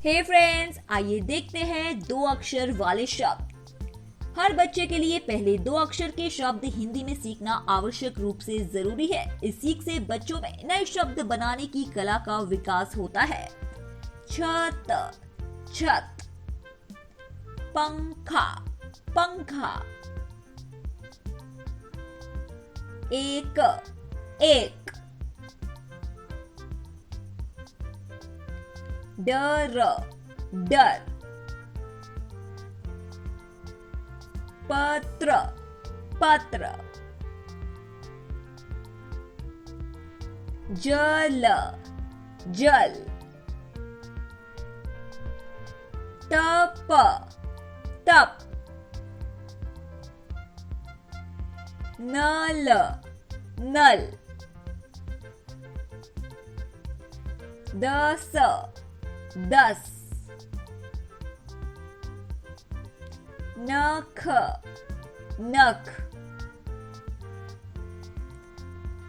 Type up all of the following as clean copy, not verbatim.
हे friends, आइए देखते हैं दो अक्षर वाले शब्द। हर बच्चे के लिए पहले दो अक्षर के शब्द हिंदी में सीखना आवश्यक रूप से जरूरी है। इस सीख से बच्चों में नए शब्द बनाने की कला का विकास होता है। छत, छत, पंखा, पंखा, एक, एक, डर, डर, पत्र, पत्र, जल, जल, तप, तप, नल, नल, दस, दस, नख, नख,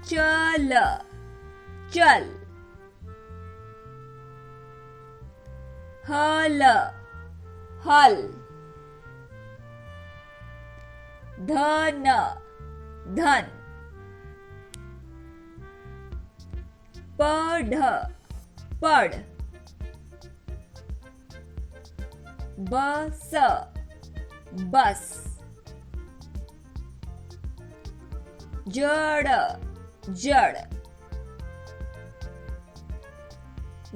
चल, चल, हल, हल, धन, धन, पढ़, पढ़, बस, बस, जड़, जड़,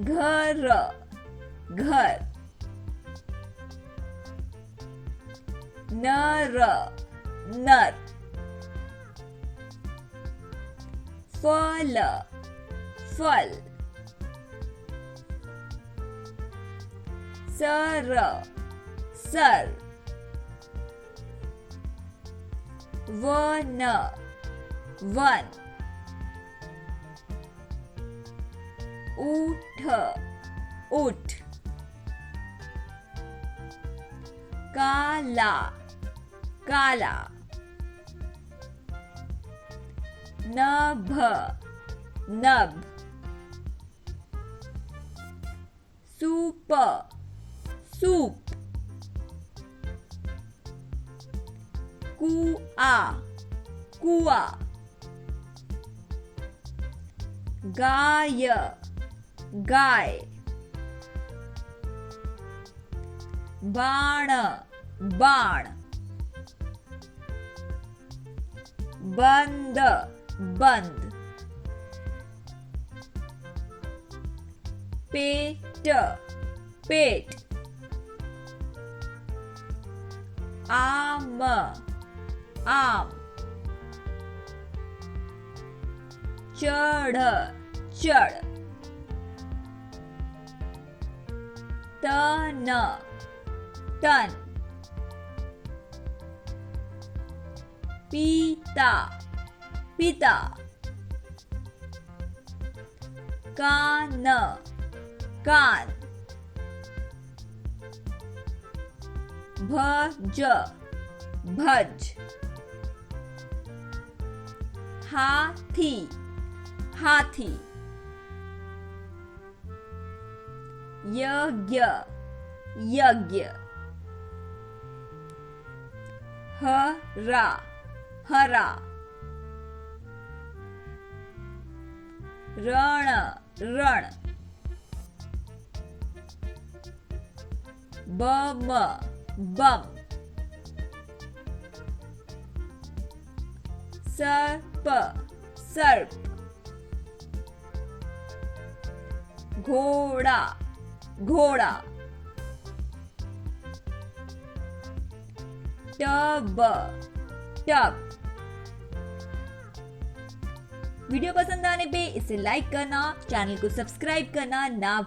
घर, घर, नर, नर, फल, फल, सर, सर, वन, वन, उठ, उठ, काला, काला, नभ, नभ, सूप, सूप, कुआ, कुआ, गाय, गाय, बाण, बाण, बंद, बंद, पेट, पेट, आम, आम, चढ़, चढ़, तन, तन, पिता, पिता, कान, कान, भज, भज, हाथी, हाथी, यज्ञ, यज्ञ, हरा, हरा, रण, रण, बम, बम, सर्प, सर्प, घोड़ा, घोड़ा, टब, टब। वीडियो पसंद आने पे इसे लाइक करना, चैनल को सब्सक्राइब करना ना